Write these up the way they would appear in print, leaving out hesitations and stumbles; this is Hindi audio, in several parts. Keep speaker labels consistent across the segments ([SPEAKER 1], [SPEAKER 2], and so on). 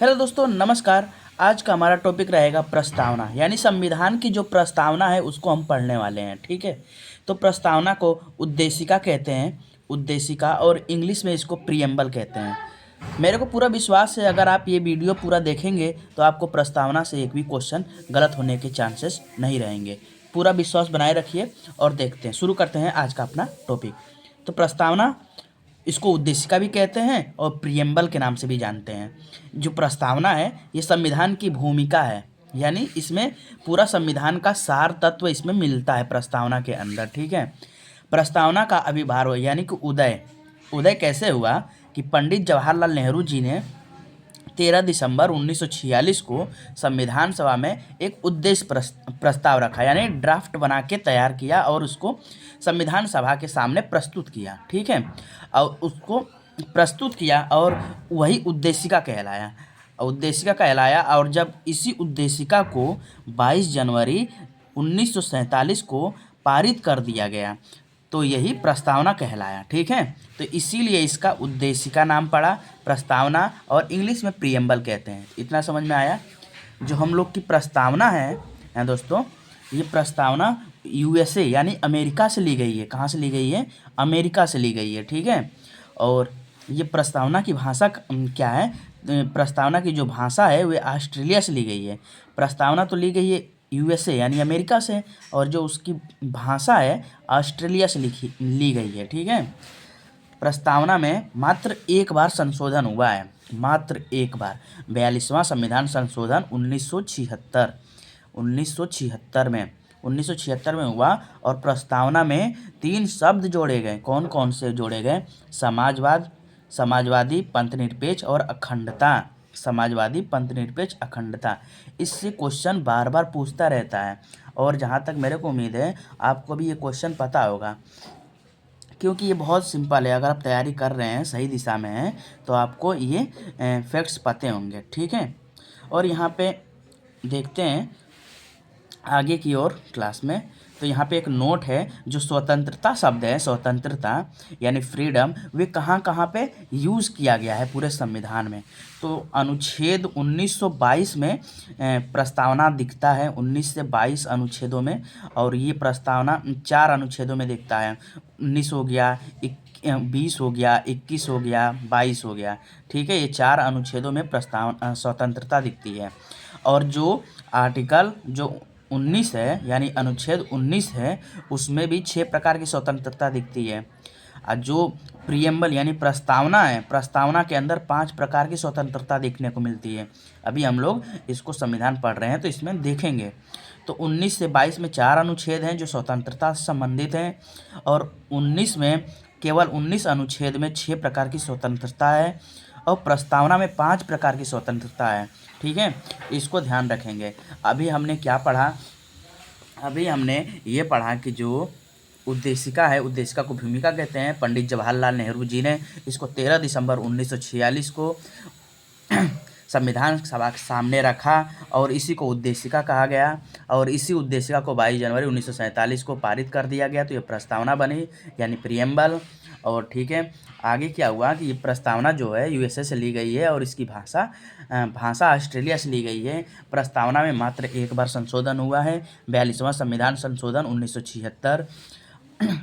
[SPEAKER 1] हेलो दोस्तों, नमस्कार। आज का हमारा टॉपिक रहेगा प्रस्तावना, यानी संविधान की जो प्रस्तावना है उसको हम पढ़ने वाले हैं। ठीक है। तो प्रस्तावना को उद्देशिका कहते हैं, उद्देशिका, और इंग्लिश में इसको प्रीएम्बल कहते हैं। मेरे को पूरा विश्वास है, अगर आप ये वीडियो पूरा देखेंगे तो आपको प्रस्तावना से एक भी क्वेश्चन गलत होने के चांसेस नहीं रहेंगे। पूरा विश्वास बनाए रखिए और देखते हैं, शुरू करते हैं आज का अपना टॉपिक। तो प्रस्तावना, इसको उद्देशिका भी कहते हैं और प्रियम्बल के नाम से भी जानते हैं। जो प्रस्तावना है ये संविधान की भूमिका है, यानी इसमें पूरा संविधान का सार तत्व इसमें मिलता है प्रस्तावना के अंदर। ठीक है। प्रस्तावना का आविर्भाव यानी कि उदय उदय कैसे हुआ कि पंडित जवाहरलाल नेहरू जी ने 13 दिसंबर 1946 को संविधान सभा में एक उद्देश्य प्रस्ताव रखा, यानी ड्राफ्ट बना के तैयार किया और उसको संविधान सभा के सामने प्रस्तुत किया। ठीक है। और उसको प्रस्तुत किया और वही उद्देशिका कहलाया। और जब इसी उद्देशिका को 22 जनवरी 1947 को पारित कर दिया गया तो यही प्रस्तावना कहलाया। ठीक है। तो इसीलिए इसका उद्देशिका नाम पड़ा प्रस्तावना, और इंग्लिश में प्रीएम्बल कहते हैं। इतना समझ में आया। जो हम लोग की प्रस्तावना है दोस्तों, ये प्रस्तावना यूएसए यानी अमेरिका से ली गई है। कहाँ से ली गई है? अमेरिका से ली गई है। ठीक है। और ये प्रस्तावना की भाषा क्या है? प्रस्तावना की जो भाषा है वो ऑस्ट्रेलिया से ली गई है। प्रस्तावना तो ली गई है यूएसए यानी अमेरिका से, और जो उसकी भाषा है ऑस्ट्रेलिया से ली गई है। ठीक है। प्रस्तावना में मात्र एक बार संशोधन हुआ है, मात्र एक बार। 42वां संविधान संशोधन 1976 में हुआ। और प्रस्तावना में 3 शब्द जोड़े गए। कौन कौन से जोड़े गए? समाजवादी, पंथनिरपेक्ष और अखंडता। समाजवादी, पंथनिरपेक्ष, अखंडता। इससे क्वेश्चन बार बार पूछता रहता है, और जहाँ तक मेरे को उम्मीद है आपको भी ये क्वेश्चन पता होगा, क्योंकि ये बहुत सिंपल है। अगर आप तैयारी कर रहे हैं, सही दिशा में हैं, तो आपको ये फैक्ट्स पते होंगे। ठीक है। और यहाँ पे देखते हैं आगे की ओर क्लास में। तो यहाँ पे एक नोट है, जो स्वतंत्रता शब्द है, स्वतंत्रता यानी फ्रीडम, वे कहाँ कहाँ पे यूज़ किया गया है पूरे संविधान में। तो अनुच्छेद 1922 में प्रस्तावना दिखता है, 19 से 22 अनुच्छेदों में। और ये प्रस्तावना 4 अनुच्छेदों में दिखता है। 19 हो गया, 20 हो गया, 21 हो गया, 22 हो गया। ठीक है। ये 4 अनुच्छेदों में प्रस्तावना स्वतंत्रता दिखती है। और जो आर्टिकल जो 19 है, यानी अनुच्छेद 19 है, उसमें भी 6 प्रकार की स्वतंत्रता दिखती है। और जो प्रीएम्बल यानी प्रस्तावना है, प्रस्तावना के अंदर 5 प्रकार की स्वतंत्रता देखने को मिलती है। अभी हम लोग इसको संविधान पढ़ रहे हैं तो इसमें देखेंगे। तो 19 से 22 में 4 अनुच्छेद हैं जो स्वतंत्रता से संबंधित हैं, और 19 में केवल 19 अनुच्छेद में 6 प्रकार की स्वतंत्रता है, और प्रस्तावना में 5 प्रकार की स्वतंत्रता है। ठीक है। इसको ध्यान रखेंगे। अभी हमने क्या पढ़ा? अभी हमने ये पढ़ा कि जो उद्देशिका है, उद्देशिका को भूमिका कहते हैं। पंडित जवाहरलाल नेहरू जी ने इसको 13 दिसंबर 1946 को संविधान सभा के सामने रखा, और इसी को उद्देशिका कहा गया। और इसी उद्देशिका को 22 जनवरी 1947 को पारित कर दिया गया, तो ये प्रस्तावना बनी, यानी प्रीएम्बल। और ठीक है, आगे क्या हुआ कि ये प्रस्तावना जो है यूएसए से ली गई है, और इसकी भाषा ऑस्ट्रेलिया से ली गई है। प्रस्तावना में मात्र एक बार संशोधन हुआ है, 42वां संविधान संशोधन 1976।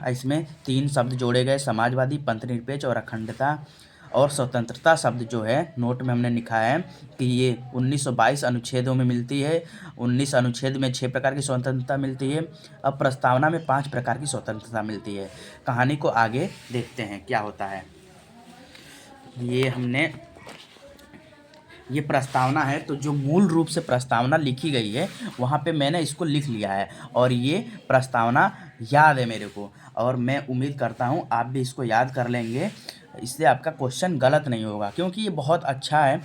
[SPEAKER 1] इसमें 3 शब्द जोड़े गए, समाजवादी, पंथनिरपेक्ष और अखंडता। और स्वतंत्रता शब्द जो है नोट में हमने लिखा है कि ये 1922 अनुच्छेदों में मिलती है। 19 अनुच्छेद में 6 प्रकार की स्वतंत्रता मिलती है। अब प्रस्तावना में 5 प्रकार की स्वतंत्रता मिलती है। कहानी को आगे देखते हैं क्या होता है। ये प्रस्तावना है, तो जो मूल रूप से प्रस्तावना लिखी गई है वहाँ पे मैंने इसको लिख लिया है, और ये प्रस्तावना याद है मेरे को, और मैं उम्मीद करता हूँ आप भी इसको याद कर लेंगे। इससे आपका क्वेश्चन गलत नहीं होगा, क्योंकि ये बहुत अच्छा है।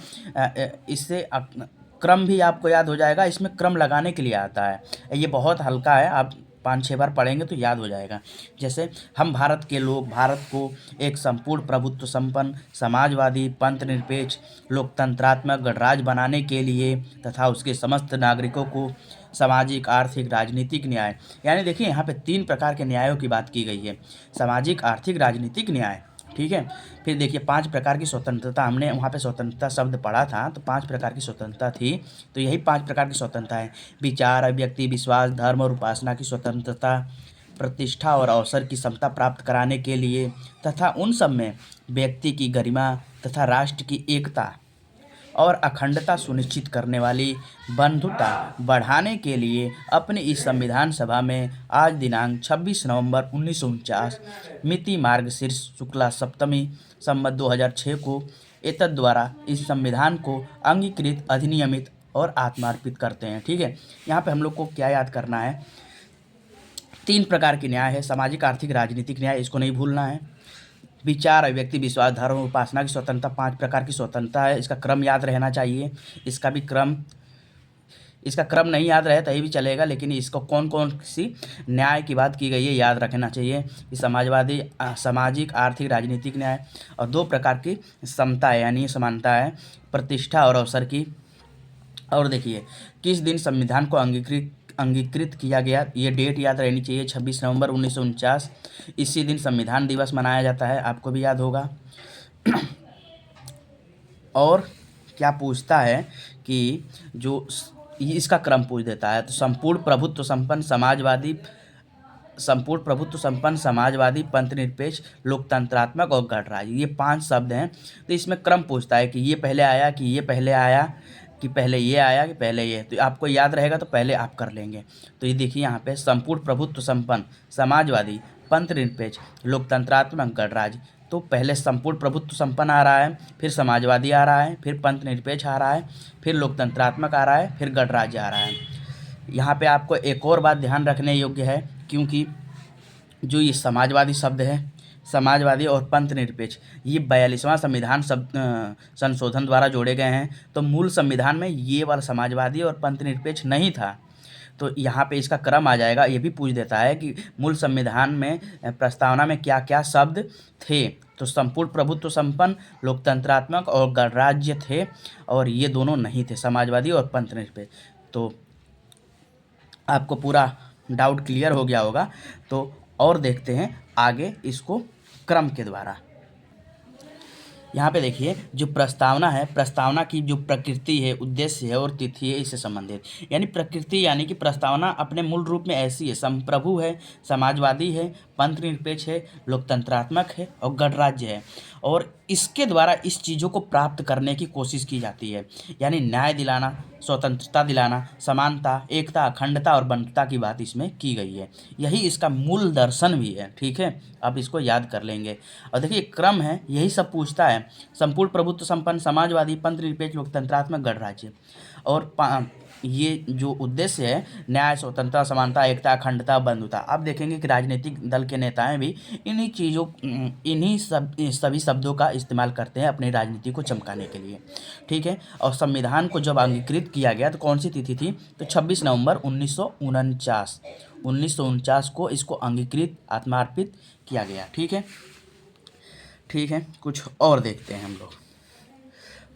[SPEAKER 1] इससे क्रम भी आपको याद हो जाएगा। इसमें क्रम लगाने के लिए आता है। ये बहुत हल्का है, आप 5-6 बार पढ़ेंगे तो याद हो जाएगा। जैसे हम भारत के लोग भारत को एक संपूर्ण प्रभुत्व संपन्न, समाजवादी, पंथनिरपेक्ष, लोकतंत्रात्मक गणराज्य बनाने के लिए तथा उसके समस्त नागरिकों को सामाजिक, आर्थिक, राजनीतिक न्याय, यानी देखिए यहाँ पे 3 प्रकार के न्यायों की बात की गई है। सामाजिक, आर्थिक, राजनीतिक न्याय। ठीक है। फिर देखिए 5 प्रकार की स्वतंत्रता, हमने वहाँ पे स्वतंत्रता शब्द पढ़ा था, तो 5 प्रकार की स्वतंत्रता थी, तो यही 5 प्रकार की स्वतंत्रता है। विचार, अभिव्यक्ति, विश्वास, धर्म और उपासना की स्वतंत्रता, प्रतिष्ठा और अवसर की समता प्राप्त कराने के लिए तथा उन सब में व्यक्ति की गरिमा तथा राष्ट्र की एकता और अखंडता सुनिश्चित करने वाली बंधुता बढ़ाने के लिए अपनी इस संविधान सभा में आज दिनांक 26 नवंबर 1949 मिति मार्गशीर्ष शुक्ला सप्तमी संवत 2006 को एतद् द्वारा इस संविधान को अंगीकृत, अधिनियमित और आत्मार्पित करते हैं। ठीक है, यहाँ पे हम लोग को क्या याद करना है, 3 प्रकार के न्याय है, सामाजिक, आर्थिक, राजनीतिक न्याय, इसको नहीं भूलना है। विचार, अभिव्यक्ति, विश्वास, धर्म, उपासना की स्वतंत्रता, 5 प्रकार की स्वतंत्रता है, इसका क्रम याद रहना चाहिए। इसका क्रम नहीं याद रहे तभी भी चलेगा, लेकिन इसको कौन कौन सी न्याय की बात की गई है याद रखना चाहिए कि समाजवादी, सामाजिक, आर्थिक, राजनीतिक न्याय, और 2 प्रकार की समता है यानी समानता है, प्रतिष्ठा और अवसर की। और देखिए किस दिन संविधान को अंगीकृत किया गया, ये डेट याद रहनी चाहिए, 26 नवंबर 1949। इसी दिन संविधान दिवस मनाया जाता है, आपको भी याद होगा। और क्या पूछता है कि जो इसका क्रम पूछ देता है, तो संपूर्ण प्रभुत्व संपन्न समाजवादी, पंथ निरपेक्ष, लोकतंत्रात्मक और गणराज्य, ये 5 शब्द हैं। तो इसमें क्रम पूछता है कि ये पहले आया कि ये पहले आया कि पहले ये आया कि पहले ये, तो आपको याद रहेगा तो पहले आप कर लेंगे। तो ये देखिए यहाँ पे संपूर्ण प्रभुत्व संपन्न समाजवादी, पंथ निरपेक्ष, लोकतंत्रात्मक, गणराज्य, तो पहले संपूर्ण प्रभुत्व संपन्न आ रहा है, फिर समाजवादी आ रहा है, फिर पंथ निरपेक्ष आ रहा है, फिर लोकतंत्रात्मक आ रहा है, फिर गणराज्य आ रहा है। यहाँ पे आपको एक और बात ध्यान रखने योग्य है, क्योंकि जो ये समाजवादी शब्द है, समाजवादी और पंथ निरपेक्ष, ये 42वां संविधान संशोधन द्वारा जोड़े गए हैं। तो मूल संविधान में ये वाला समाजवादी और पंथ निरपेक्ष नहीं था, तो यहाँ पे इसका क्रम आ जाएगा। ये भी पूछ देता है कि मूल संविधान में प्रस्तावना में क्या क्या शब्द थे, तो संपूर्ण प्रभुत्व संपन्न, लोकतंत्रात्मक और गणराज्य थे, और ये दोनों नहीं थे, समाजवादी और पंथ निरपेक्ष। तो आपको पूरा डाउट क्लियर हो गया होगा। तो और देखते हैं आगे इसको क्रम के द्वारा। यहाँ पे देखिए जो प्रस्तावना है, प्रस्तावना की जो प्रकृति है, उद्देश्य है और तिथि है इससे संबंधित, यानी प्रकृति यानी कि प्रस्तावना अपने मूल रूप में ऐसी है, संप्रभु है, समाजवादी है, पंथ निरपेक्ष है, लोकतंत्रात्मक है और गणराज्य है, और इसके द्वारा इस चीज़ों को प्राप्त करने की कोशिश की जाती है, यानी न्याय दिलाना, स्वतंत्रता दिलाना, समानता, एकता, अखंडता और बंधुता की बात इसमें की गई है। यही इसका मूल दर्शन भी है। ठीक है, आप इसको याद कर लेंगे। और देखिए क्रम है, यही सब पूछता है, संपूर्ण प्रभुत्व संपन्न समाजवादी, पंथ निरपेक्ष, लोकतंत्रात्मक, गणराज्य, और ये जो उद्देश्य है, न्याय, स्वतंत्रता, समानता, एकता, अखंडता, बंधुता। आप देखेंगे कि राजनीतिक दल के नेताएं भी इन्हीं सभी शब्दों का इस्तेमाल करते हैं अपनी राजनीति को चमकाने के लिए। ठीक है, और संविधान को जब अंगीकृत किया गया तो कौन सी तिथि थी, तो 26 नवंबर 1949 को इसको अंगीकृत, आत्मार्पित किया गया। ठीक है, कुछ और देखते हैं हम लोग।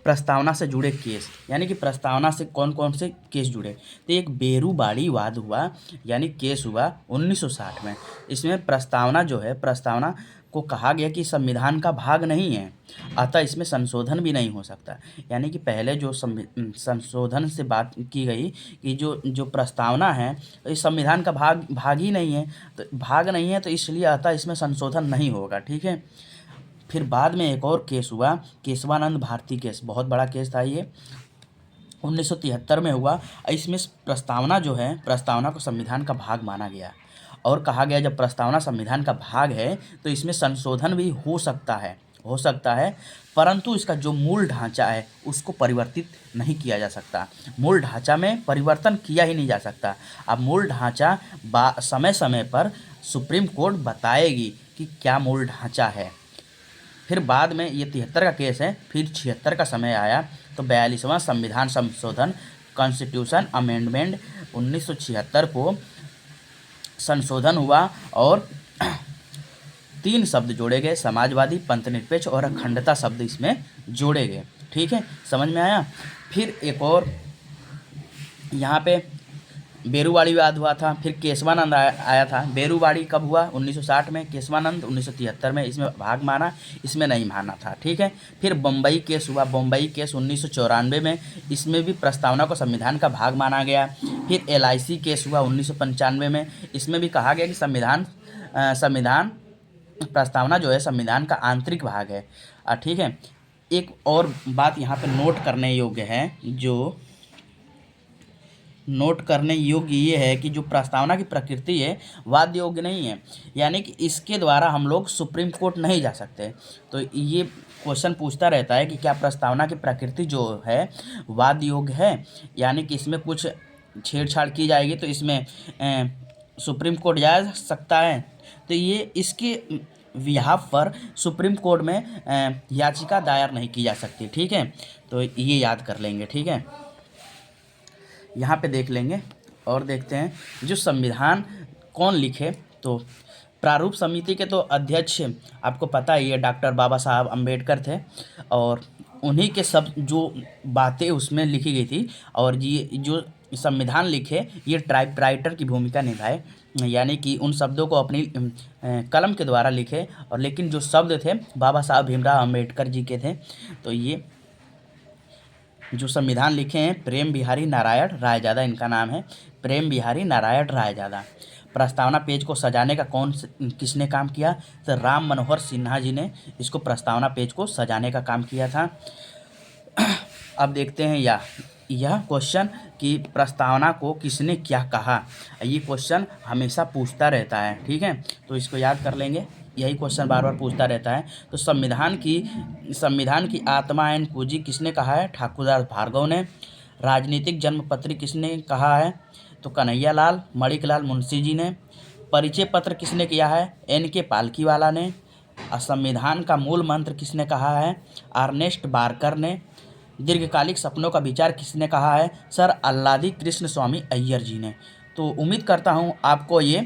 [SPEAKER 1] प्रस्तावना से जुड़े केस, यानी कि प्रस्तावना से कौन कौन से केस जुड़े, तो एक बेरूबाड़ी वाद हुआ, यानी केस हुआ 1960 में। इसमें प्रस्तावना जो है, प्रस्तावना को कहा गया कि संविधान का भाग नहीं है, अतः इसमें संशोधन भी नहीं हो सकता। यानी कि पहले जो संशोधन से बात की गई कि जो प्रस्तावना है इस संविधान का भाग ही नहीं है, तो भाग नहीं है, तो इसलिए अतः इसमें संशोधन नहीं होगा। ठीक है, फिर बाद में एक और केस हुआ, केशवानंद भारती केस, बहुत बड़ा केस था ये, 1973 में हुआ। इसमें प्रस्तावना जो है, प्रस्तावना को संविधान का भाग माना गया और कहा गया जब प्रस्तावना संविधान का भाग है तो इसमें संशोधन भी हो सकता है, परंतु इसका जो मूल ढांचा है उसको परिवर्तित नहीं किया जा सकता। मूल ढांचा में परिवर्तन किया ही नहीं जा सकता। अब मूल ढांचा समय समय पर सुप्रीम कोर्ट बताएगी कि क्या मूल ढांचा है। फिर बाद में ये 73 का केस है, फिर 76 का समय आया तो 42वां संविधान संशोधन, कॉन्स्टिट्यूशन अमेंडमेंट 1976 को संशोधन हुआ और 3 शब्द जोड़े गए, समाजवादी, पंथ निरपेक्ष और अखंडता शब्द इसमें जोड़े गए। ठीक है, समझ में आया। फिर एक और यहाँ पे बेरूवाड़ी विवाद हुआ था, फिर केशवानंद आया था। बेरूवाड़ी कब हुआ? 1960 में। केशवानंद 1973 में। इसमें भाग माना, इसमें नहीं माना था, ठीक है। फिर बम्बई केस हुआ, बम्बई केस 1994 में। इसमें भी प्रस्तावना को संविधान का भाग माना गया। फिर LIC केस हुआ 1995 में। इसमें भी कहा गया कि संविधान प्रस्तावना जो है संविधान का आंतरिक भाग है, ठीक है। एक और बात यहाँ पे नोट करने योग्य है, जो नोट करने योग्य ये है कि जो प्रस्तावना की प्रकृति है वाद योग्य नहीं है, यानी कि इसके द्वारा हम लोग सुप्रीम कोर्ट नहीं जा सकते। तो ये क्वेश्चन पूछता रहता है कि क्या प्रस्तावना की प्रकृति जो है वाद योग्य है, यानी कि इसमें कुछ छेड़छाड़ की जाएगी तो इसमें सुप्रीम कोर्ट जा सकता है। तो ये इसके बिहाफ पर सुप्रीम कोर्ट में याचिका दायर नहीं की जा सकती, ठीक है। तो ये याद कर लेंगे, ठीक है। यहाँ पे देख लेंगे और देखते हैं जो संविधान कौन लिखे। तो प्रारूप समिति के तो अध्यक्ष आपको पता ही है डॉक्टर बाबा साहब अम्बेडकर थे, और उन्हीं के सब जो बातें उसमें लिखी गई थी। और ये जो संविधान लिखे ये टाइपराइटर की भूमिका निभाए, यानी कि उन शब्दों को अपनी कलम के द्वारा लिखे, और लेकिन जो शब्द थे बाबा साहब भीमराव अम्बेडकर जी के थे। तो ये जो संविधान लिखे हैं प्रेम बिहारी नारायण रायजादा, इनका नाम है प्रेम बिहारी नारायण रायजादा। प्रस्तावना पेज को सजाने का किसने काम किया? तो राम मनोहर सिन्हा जी ने इसको प्रस्तावना पेज को सजाने का काम किया था। अब देखते हैं यह क्वेश्चन कि प्रस्तावना को किसने क्या कहा। ये क्वेश्चन हमेशा पूछता रहता है, ठीक है। तो इसको याद कर लेंगे, यही क्वेश्चन बार बार पूछता रहता है। तो संविधान की आत्मा एंड पूंजी किसने कहा है? ठाकुरदास भार्गव ने। राजनीतिक जन्मपत्री किसने कहा है? तो कन्हैयालाल मणिकलाल मुंशी जी ने। परिचय पत्र किसने किया है? NK पालकीवाला ने। संविधान का मूल मंत्र किसने कहा है? अर्नेस्ट बारकर ने। दीर्घकालिक सपनों का विचार किसने कहा है? सर अल्लादी कृष्ण स्वामी अय्यर जी ने। तो उम्मीद करता हूँ आपको ये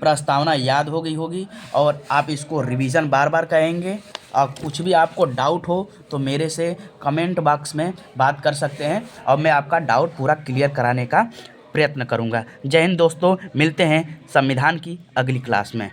[SPEAKER 1] प्रस्तावना याद हो गई होगी, और आप इसको रिवीजन बार बार करेंगे। और कुछ भी आपको डाउट हो तो मेरे से कमेंट बॉक्स में बात कर सकते हैं, और मैं आपका डाउट पूरा क्लियर कराने का प्रयत्न करूँगा। जय हिंद दोस्तों, मिलते हैं संविधान की अगली क्लास में।